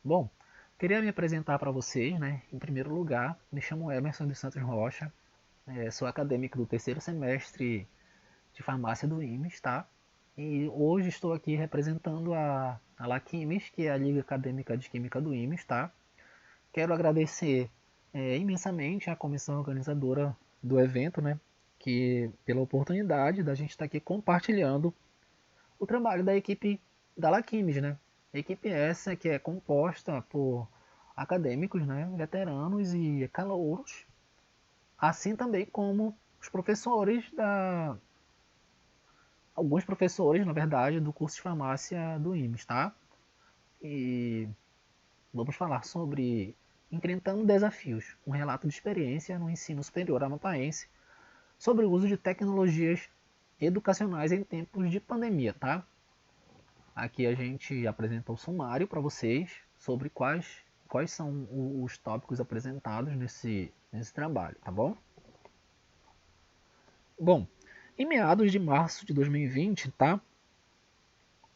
Bom, queria me apresentar para vocês, né? Em primeiro lugar, me chamo Emerson dos Santos Rocha, sou acadêmico do terceiro semestre de farmácia do IMES, tá? E hoje estou aqui representando a LAQUIMES, que é a Liga Acadêmica de Química do IMES, tá? Quero agradecer imensamente à comissão organizadora do evento, né? Que pela oportunidade da gente estar aqui compartilhando o trabalho da equipe da LAQUIMES, né? Equipe essa que é composta por acadêmicos, né, veteranos e calouros, assim também como os professores alguns professores, na verdade, do curso de farmácia do IMES, tá? E vamos falar sobre enfrentando desafios, um relato de experiência no ensino superior amapáense sobre o uso de tecnologias educacionais em tempos de pandemia, tá? Aqui a gente apresenta o sumário para vocês sobre quais são os tópicos apresentados nesse trabalho, tá bom? Bom, em meados de março de 2020, tá?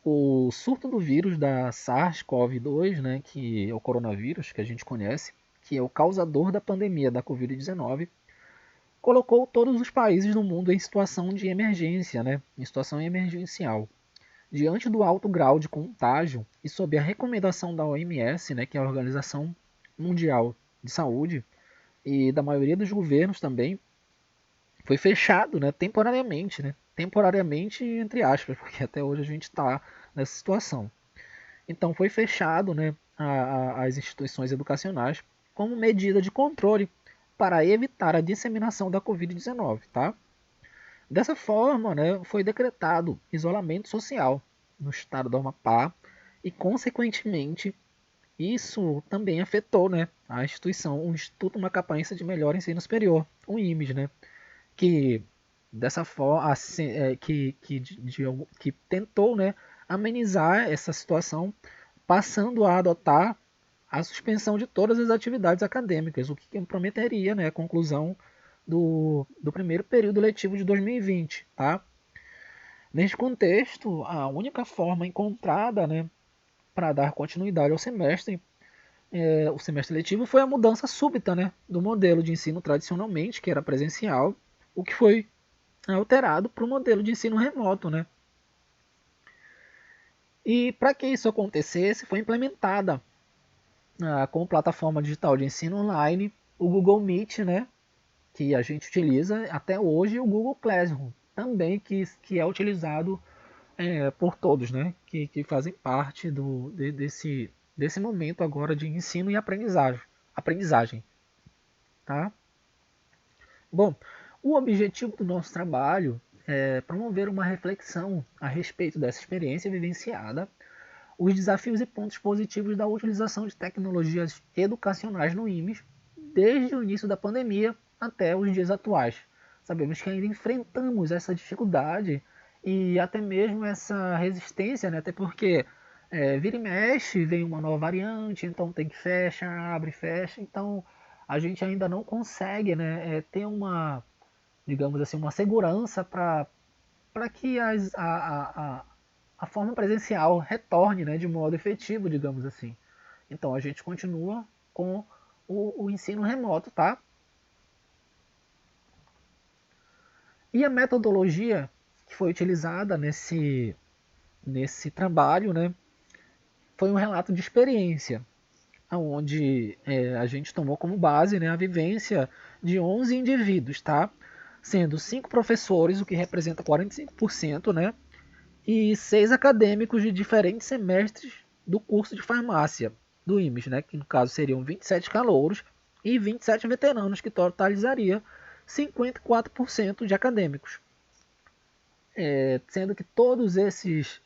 O surto do vírus da SARS-CoV-2, né, que é o coronavírus que a gente conhece, que é o causador da pandemia da Covid-19, colocou todos os países do mundo em situação de emergência, né, em situação emergencial. Diante do alto grau de contágio e sob a recomendação da OMS, né, que é a Organização Mundial de Saúde, e da maioria dos governos também, foi fechado, né, temporariamente entre aspas, porque até hoje a gente está nessa situação. Então foi fechado, né, as instituições educacionais como medida de controle para evitar a disseminação da Covid-19, tá? Dessa forma, né, foi decretado isolamento social no estado do Amapá e, consequentemente, isso também afetou, né, a instituição, o Instituto Macapaense de Melhor Ensino Superior, o IMES, né, que dessa forma que tentou, né, amenizar essa situação, passando a adotar a suspensão de todas as atividades acadêmicas, o que comprometeria, né, a conclusão do primeiro período letivo de 2020. Tá? Neste contexto, a única forma encontrada, né, para dar continuidade ao semestre, o semestre letivo, foi a mudança súbita, né, do modelo de ensino tradicionalmente, que era presencial, o que foi alterado para o modelo de ensino remoto. Né? E para que isso acontecesse, foi implementada como plataforma digital de ensino online o Google Meet, né, que a gente utiliza até hoje, o Google Classroom, também que é utilizado por todos, né, que fazem parte desse momento agora de ensino e aprendizagem, tá? Bom, o objetivo do nosso trabalho é promover uma reflexão a respeito dessa experiência vivenciada, os desafios e pontos positivos da utilização de tecnologias educacionais no IMES desde o início da pandemia até os dias atuais. Sabemos que ainda enfrentamos essa dificuldade e até mesmo essa resistência, né? Até porque vira e mexe, vem uma nova variante, então tem que fecha, abre, fecha. Então a gente ainda não consegue, né, ter uma, digamos assim, uma segurança para que a forma presencial retorne, né, de modo efetivo, digamos assim. Então a gente continua com o ensino remoto, tá? E a metodologia que foi utilizada nesse trabalho, né, foi um relato de experiência, onde a gente tomou como base, né, a vivência de 11 indivíduos, tá? Sendo 5 professores, o que representa 45%, né? E 6 acadêmicos de diferentes semestres do curso de farmácia do IMES, né, que no caso seriam 27 calouros e 27 veteranos, que totalizaria 54% de acadêmicos. Sendo que todos esses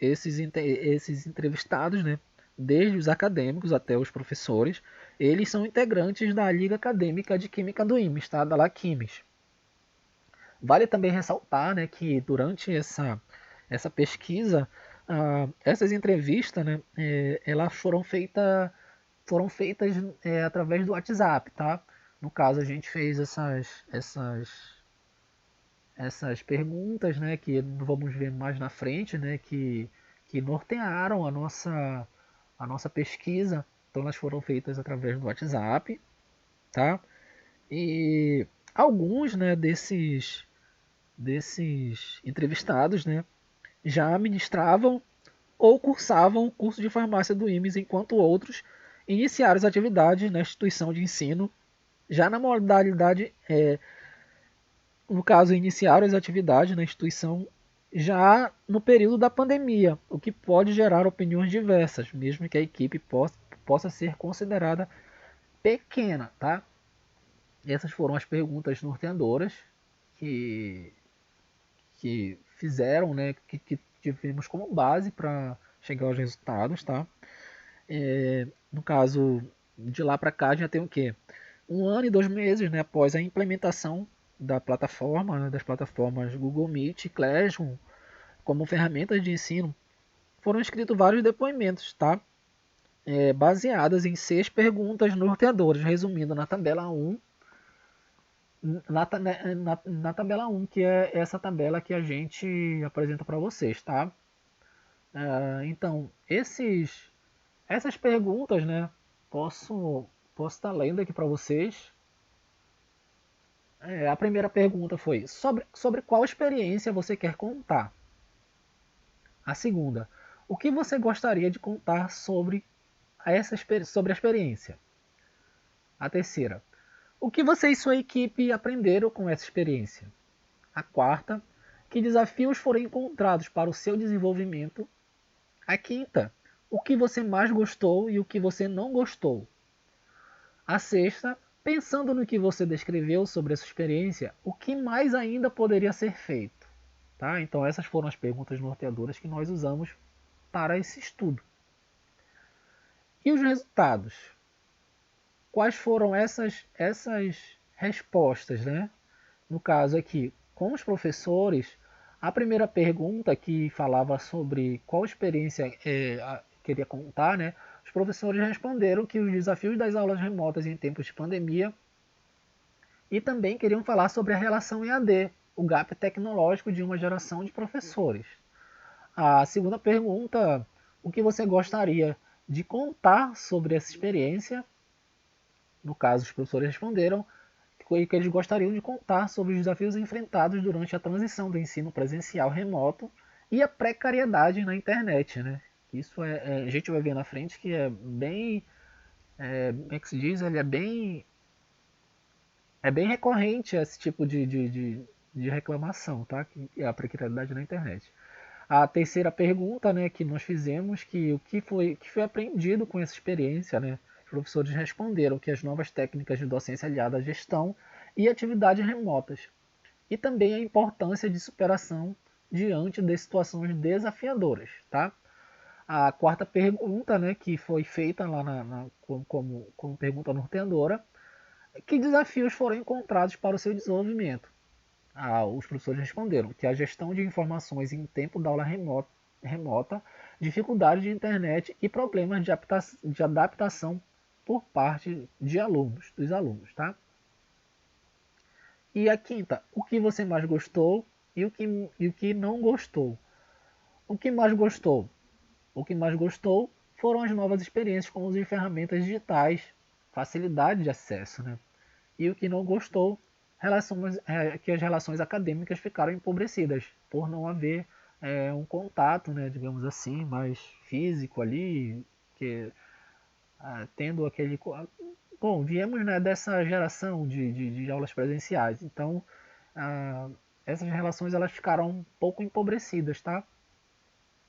entrevistados, né, desde os acadêmicos até os professores, eles são integrantes da Liga Acadêmica de Química do IMES, tá? Da LAQUIMES. Vale também ressaltar, né, que durante essa pesquisa, essas entrevistas, né, elas foram feitas através do WhatsApp, tá? No caso, a gente fez essas perguntas, né, que vamos ver mais na frente, né, que nortearam a nossa pesquisa. Então elas foram feitas através do WhatsApp, tá? E alguns, né, desses entrevistados, né, já ministravam ou cursavam o curso de farmácia do IMES, enquanto outros iniciaram as atividades na instituição de ensino já na modalidade, no caso, iniciaram as atividades na instituição já no período da pandemia, o que pode gerar opiniões diversas, mesmo que a equipe possa ser considerada pequena, tá? Essas foram as perguntas norteadoras que, que fizeram, né, que tivemos como base para chegar aos resultados, tá? No caso, de lá para cá já tem o quê? 1 ano e 2 meses, né, após a implementação da plataforma, né, das plataformas Google Meet e Classroom como ferramentas de ensino, foram escritos vários depoimentos, tá? Baseadas em 6 perguntas norteadoras, resumindo na tabela 1, na tabela 1, que é essa tabela que a gente apresenta para vocês, tá? Então, essas perguntas, né, posso estar lendo aqui para vocês. A primeira pergunta foi sobre qual experiência você quer contar. A segunda, o que você gostaria de contar sobre a experiência? A terceira, o que você e sua equipe aprenderam com essa experiência? A quarta, que desafios foram encontrados para o seu desenvolvimento? A quinta, o que você mais gostou e o que você não gostou? A sexta, pensando no que você descreveu sobre essa experiência, o que mais ainda poderia ser feito? Tá? Então essas foram as perguntas norteadoras que nós usamos para esse estudo. E os resultados? Quais foram essas respostas? Né? No caso aqui, com os professores, a primeira pergunta que falava sobre qual experiência queria contar, né? Os professores responderam que os desafios das aulas remotas em tempos de pandemia e também queriam falar sobre a relação EAD, o gap tecnológico de uma geração de professores. A segunda pergunta, o que você gostaria de contar sobre essa experiência? No caso, os professores responderam que eles gostariam de contar sobre os desafios enfrentados durante a transição do ensino presencial remoto e a precariedade na internet, né? Isso a gente vai ver na frente que é bem, como é que se diz? Ele é bem recorrente esse tipo de reclamação, tá? Que é a precariedade na internet. A terceira pergunta, né, que nós fizemos, que o que foi aprendido com essa experiência, né? Os professores responderam que as novas técnicas de docência aliada à gestão e atividades remotas, e também a importância de superação diante de situações desafiadoras, tá? A quarta pergunta, né, que foi feita lá como pergunta norteadora, que desafios foram encontrados para o seu desenvolvimento? Os professores responderam que a gestão de informações em tempo da aula remota, dificuldades de internet e problemas de adaptação por parte dos alunos, tá? E a quinta, o que você mais gostou e o que não gostou? O que mais gostou? O que mais gostou foram as novas experiências com o uso de ferramentas digitais, facilidade de acesso, né? E o que não gostou, que as relações acadêmicas ficaram empobrecidas, por não haver um contato, né, digamos assim, mais físico ali, que, tendo aquele... Bom, viemos, né, dessa geração de aulas presenciais, então essas relações elas ficaram um pouco empobrecidas, tá?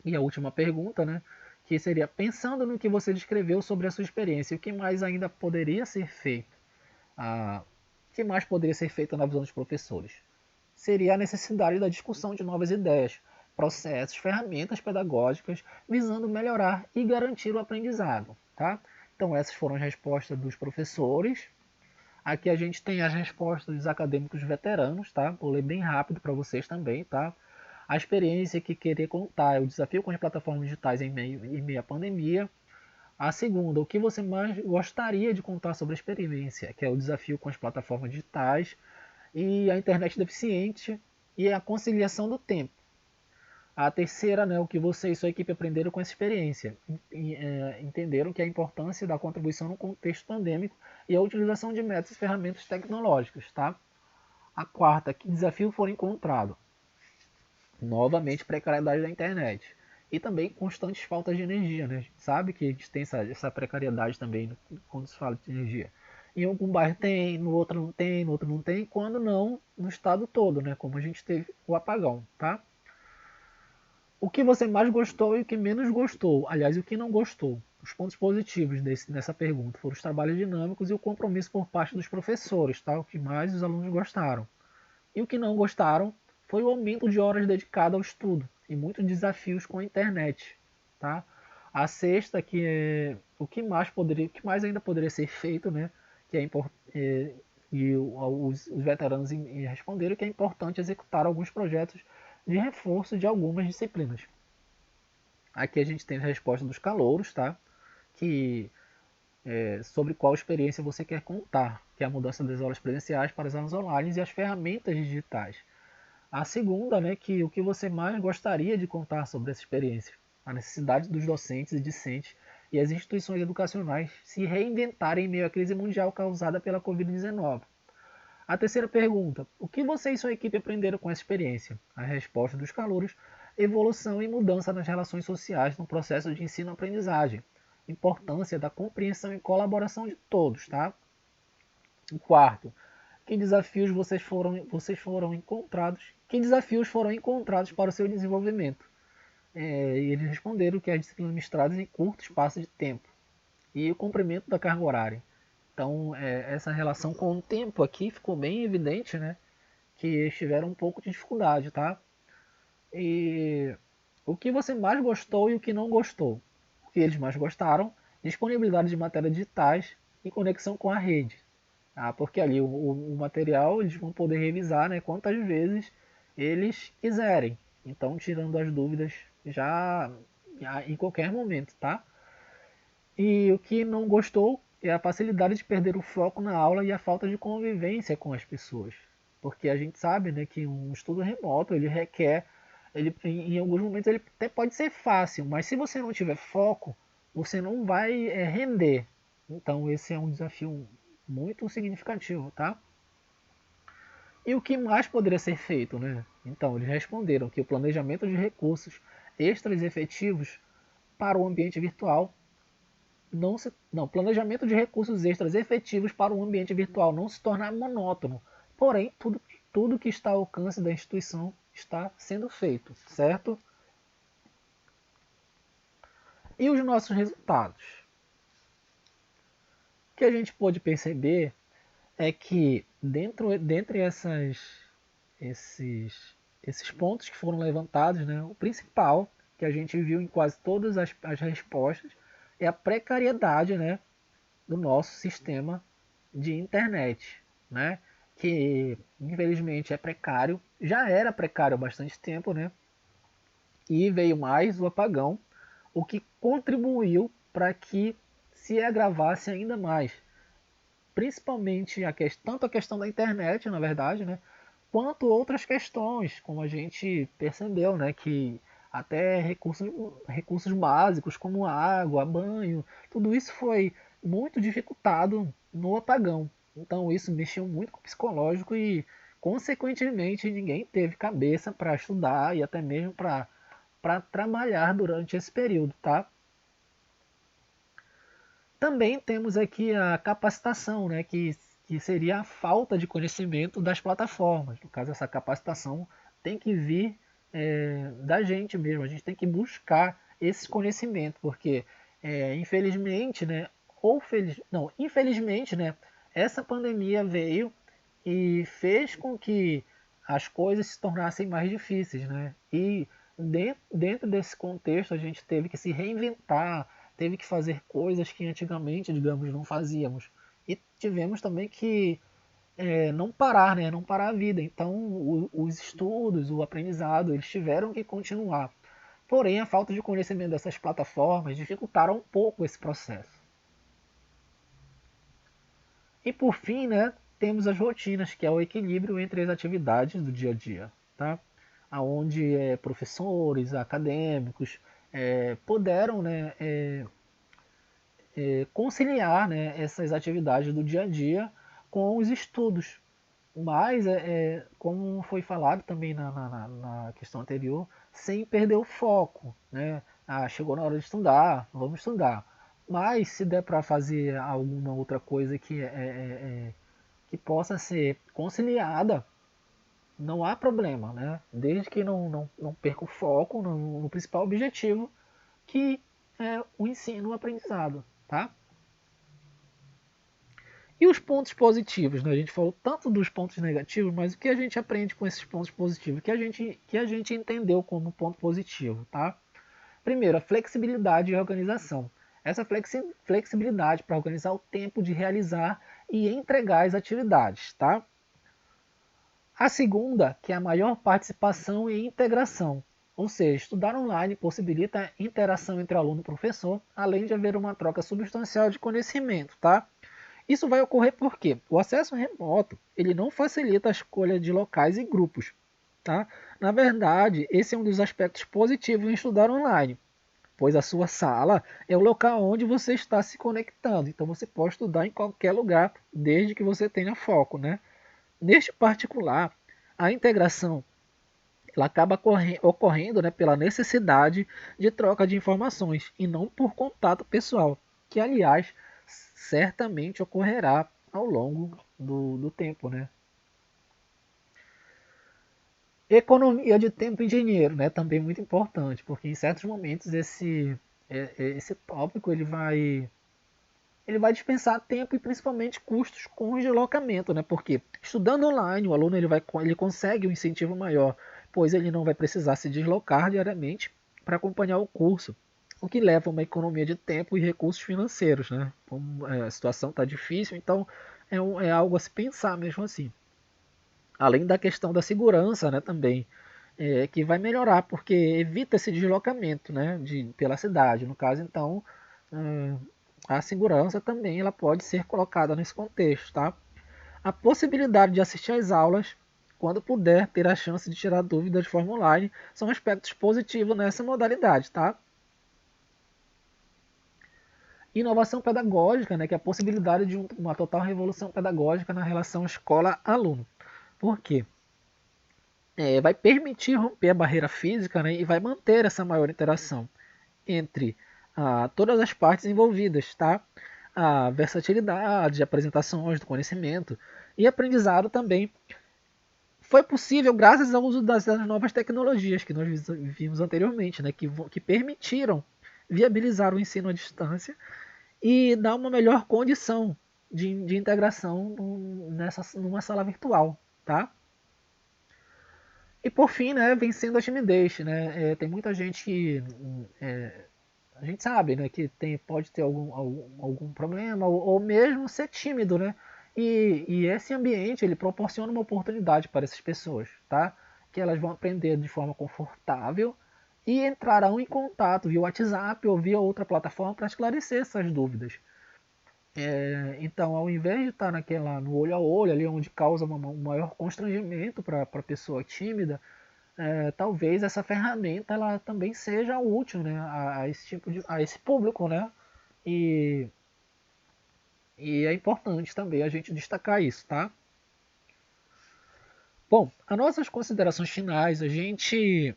E a última pergunta, né, que seria, pensando no que você descreveu sobre a sua experiência, o que mais ainda poderia ser feito? O que mais poderia ser feito na visão dos professores? Seria a necessidade da discussão de novas ideias, processos, ferramentas pedagógicas, visando melhorar e garantir o aprendizado. Tá? Então essas foram as respostas dos professores. Aqui a gente tem as respostas dos acadêmicos veteranos, tá? Vou ler bem rápido para vocês também, tá? A experiência que querer contar é o desafio com as plataformas digitais em meio à pandemia. A segunda, o que você mais gostaria de contar sobre a experiência, que é o desafio com as plataformas digitais e a internet deficiente e a conciliação do tempo. A terceira, né, o que você e sua equipe aprenderam com essa experiência. Entenderam que a importância da contribuição no contexto pandêmico e a utilização de métodos e ferramentas tecnológicas. Tá? A quarta, que desafio for encontrado? Novamente, precariedade da internet. E também constantes faltas de energia. Né? A gente sabe que a gente tem essa precariedade também quando se fala de energia. Em algum bairro tem, no outro não tem, no outro não tem, quando não, no estado todo, né? Como a gente teve o apagão. Tá? O que você mais gostou e o que menos gostou? Aliás, o que não gostou? Os pontos positivos nessa pergunta foram os trabalhos dinâmicos e o compromisso por parte dos professores, tá? O que mais os alunos gostaram. E o que não gostaram foi o aumento de horas dedicadas ao estudo e muitos desafios com a internet, tá? A sexta, que é o que mais ainda poderia ser feito, né? Que e os veteranos responderam que é importante executar alguns projetos de reforço de algumas disciplinas. Aqui a gente tem a resposta dos calouros, tá? Que sobre qual experiência você quer contar, que é a mudança das aulas presenciais para as aulas online e as ferramentas digitais. A segunda, né, que o que você mais gostaria de contar sobre essa experiência, a necessidade dos docentes e discentes e as instituições educacionais se reinventarem em meio à crise mundial causada pela Covid-19. A terceira pergunta: o que você e sua equipe aprenderam com essa experiência? A resposta dos calouros: evolução e mudança nas relações sociais no processo de ensino-aprendizagem. Importância da compreensão e colaboração de todos, tá? O quarto: que desafios vocês foram encontrados? Que desafios foram encontrados para o seu desenvolvimento? E eles responderam que as disciplinas ministradas em curto espaço de tempo e o cumprimento da carga horária. Então, essa relação com o tempo aqui ficou bem evidente, né? Que eles tiveram um pouco de dificuldade, tá? E o que você mais gostou e o que não gostou? O que eles mais gostaram? Disponibilidade de matérias digitais e conexão com a rede. Porque ali o material eles vão poder revisar, né, quantas vezes eles quiserem. Então, tirando as dúvidas já em qualquer momento, tá? E o que não gostou é a facilidade de perder o foco na aula e a falta de convivência com as pessoas. Porque a gente sabe, né, que um estudo remoto ele requer, em alguns momentos ele até pode ser fácil, mas se você não tiver foco, você não vai render. Então esse é um desafio muito significativo, tá? E o que mais poderia ser feito, né? Então eles responderam que o planejamento de recursos extras efetivos para o ambiente virtual planejamento de recursos extras efetivos para o ambiente virtual não se tornar monótono. Porém, tudo que está ao alcance da instituição está sendo feito, certo? E os nossos resultados? O que a gente pôde perceber é que dentre esses pontos que foram levantados, né, o principal que a gente viu em quase todas as respostas é a precariedade, né, do nosso sistema de internet, né? Que infelizmente é precário, já era precário há bastante tempo, né? E veio mais o apagão, o que contribuiu para que se agravasse ainda mais, principalmente tanto a questão da internet, na verdade, né? Quanto outras questões, como a gente percebeu, né? Que até recursos básicos como água, banho, tudo isso foi muito dificultado no apagão. Então isso mexeu muito com o psicológico e, consequentemente, ninguém teve cabeça para estudar e até mesmo para trabalhar durante esse período, tá? Também temos aqui a capacitação, né, que seria a falta de conhecimento das plataformas. No caso, essa capacitação tem que vir da gente mesmo, a gente tem que buscar esse conhecimento, porque infelizmente, né, não, infelizmente, né, essa pandemia veio e fez com que as coisas se tornassem mais difíceis, né? E dentro desse contexto a gente teve que se reinventar, teve que fazer coisas que antigamente, digamos, não fazíamos. E tivemos também que não parar, né? Não parar a vida. Então, os estudos, o aprendizado, eles tiveram que continuar. Porém, a falta de conhecimento dessas plataformas dificultaram um pouco esse processo. E por fim, né, temos as rotinas, que é o equilíbrio entre as atividades do dia a dia. Tá? onde professores, acadêmicos puderam, né, conciliar, né, essas atividades do dia a dia com os estudos. Mas, como foi falado também na questão anterior, sem perder o foco. Né? Chegou na hora de estudar, vamos estudar. Mas se der para fazer alguma outra coisa que possa ser conciliada, não há problema, né? Desde que não perca o foco no principal objetivo, que é o ensino, o aprendizado. Tá? E os pontos positivos, né? A gente falou tanto dos pontos negativos, mas o que a gente aprende com esses pontos positivos? Que a gente entendeu como ponto positivo, tá? Primeiro, a flexibilidade e a organização. Essa flexibilidade para organizar o tempo de realizar e entregar as atividades, tá? A segunda, que é a maior participação e integração. Ou seja, estudar online possibilita a interação entre aluno e professor, além de haver uma troca substancial de conhecimento, tá? Isso vai ocorrer porque o acesso remoto ele não facilita a escolha de locais e grupos. Tá? Na verdade, esse é um dos aspectos positivos em estudar online, pois a sua sala é o local onde você está se conectando. Então você pode estudar em qualquer lugar, desde que você tenha foco. Né? Neste particular, a integração ela acaba ocorrendo, né, pela necessidade de troca de informações e não por contato pessoal, que aliás certamente ocorrerá ao longo do tempo. Né? Economia de tempo e dinheiro, né, também muito importante, porque em certos momentos esse tópico ele vai dispensar tempo e principalmente custos com o deslocamento, né? Porque estudando online, o aluno ele consegue um incentivo maior, pois ele não vai precisar se deslocar diariamente para acompanhar o curso, o que leva a uma economia de tempo e recursos financeiros, né? Como a situação está difícil, então é algo a se pensar mesmo assim. Além da questão da segurança, né, também, que vai melhorar, porque evita esse deslocamento, né, pela cidade. No caso, então, a segurança também ela pode ser colocada nesse contexto. Tá? A possibilidade de assistir às aulas, quando puder ter a chance de tirar dúvidas de forma online, são aspectos positivos nessa modalidade. Tá? Inovação pedagógica, né, que é a possibilidade de uma total revolução pedagógica na relação escola-aluno. Por quê? Vai permitir romper a barreira física, né, e vai manter essa maior interação entre todas as partes envolvidas, tá? A versatilidade, apresentações do conhecimento e aprendizado também foi possível graças ao uso das novas tecnologias que nós vimos anteriormente, né, que permitiram viabilizar o ensino à distância e dar uma melhor condição de integração numa sala virtual, tá? E por fim, né, vencendo a timidez, né? Tem muita gente que a gente sabe, né, que pode ter algum problema ou mesmo ser tímido, né? E esse ambiente ele proporciona uma oportunidade para essas pessoas, tá? Que elas vão aprender de forma confortável e entrarão em contato via WhatsApp ou via outra plataforma para esclarecer essas dúvidas. Então, ao invés de estar no olho a olho, ali onde causa um maior constrangimento para a pessoa tímida, talvez essa ferramenta ela também seja útil, né, a esse público, né? E, e é importante também a gente destacar isso, tá? Bom, as nossas considerações finais, a gente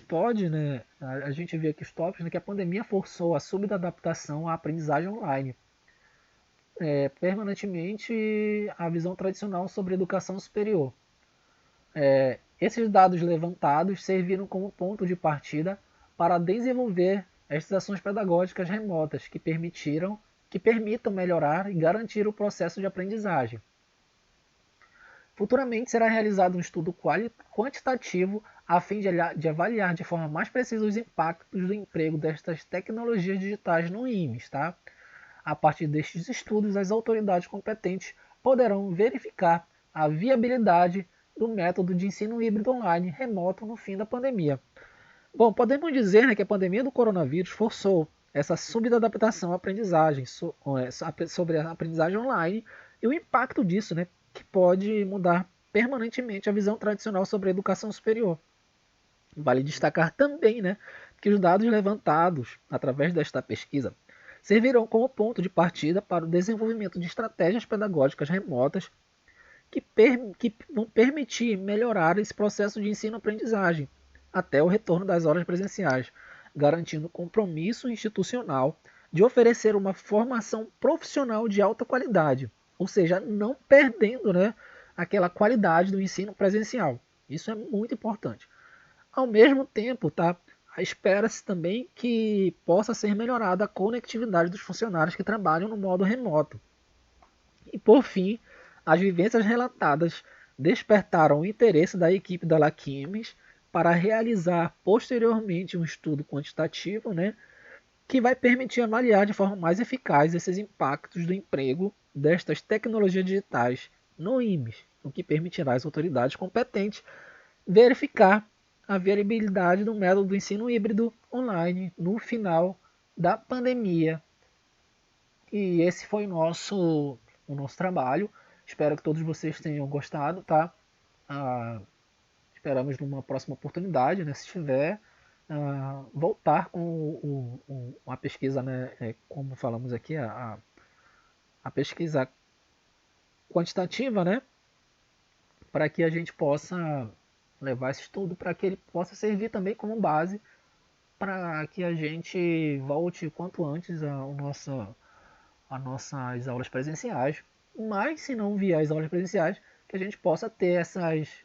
pode, né, a gente vê aqui os tópicos, né, que a pandemia forçou a súbita adaptação à aprendizagem online, permanentemente a visão tradicional sobre educação superior. Esses dados levantados serviram como ponto de partida para desenvolver estas ações pedagógicas remotas que permitam melhorar e garantir o processo de aprendizagem. Futuramente será realizado um estudo quantitativo a fim de avaliar de forma mais precisa os impactos do emprego destas tecnologias digitais no IMES. Tá? A partir destes estudos, as autoridades competentes poderão verificar a viabilidade do método de ensino híbrido online remoto no fim da pandemia. Bom, podemos dizer, né, que a pandemia do coronavírus forçou essa súbita adaptação à aprendizagem, sobre a aprendizagem online e o impacto disso, né, que pode mudar permanentemente a visão tradicional sobre a educação superior. Vale destacar também, né, que os dados levantados através desta pesquisa servirão como ponto de partida para o desenvolvimento de estratégias pedagógicas remotas que vão permitir melhorar esse processo de ensino-aprendizagem até o retorno das aulas presenciais, garantindo compromisso institucional de oferecer uma formação profissional de alta qualidade, ou seja, não perdendo, né, aquela qualidade do ensino presencial. Isso é muito importante. Ao mesmo tempo, tá, espera-se também que possa ser melhorada a conectividade dos funcionários que trabalham no modo remoto. E por fim, as vivências relatadas despertaram o interesse da equipe da Laquimes para realizar posteriormente um estudo quantitativo, né, que vai permitir avaliar de forma mais eficaz esses impactos do emprego destas tecnologias digitais no IMES, o que permitirá às autoridades competentes verificar a viabilidade do método do ensino híbrido online no final da pandemia. E esse foi o nosso trabalho. Espero que todos vocês tenham gostado, tá? Esperamos numa próxima oportunidade, né, se tiver, voltar com a pesquisa, né, como falamos aqui, a pesquisa quantitativa, né, para que a gente possa levar esse estudo para que ele possa servir também como base para que a gente volte quanto antes a nossas aulas presenciais. Mas se não vier as aulas presenciais, que a gente possa ter essas,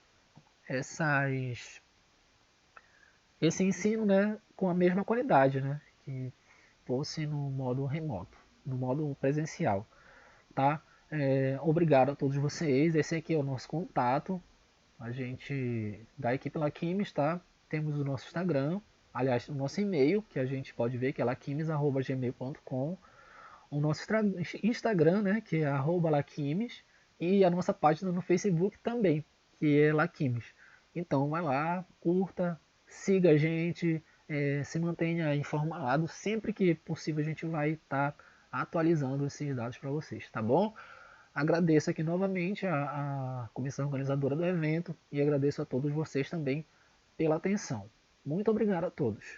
esse ensino, né, com a mesma qualidade, né, que fosse no modo remoto, no modo presencial, tá? Obrigado a todos vocês. Esse aqui é o nosso contato. A gente da equipe Laquimes, tá? Temos o nosso Instagram, aliás, o nosso e-mail, que a gente pode ver que é laquimes@gmail.com, o nosso Instagram, né, que é @laquimes, e a nossa página no Facebook também, que é Laquimes. Então vai lá, curta, siga a gente, se mantenha informado. Sempre que possível a gente vai estar atualizando esses dados para vocês, tá bom? Agradeço aqui novamente a comissão organizadora do evento e agradeço a todos vocês também pela atenção. Muito obrigado a todos.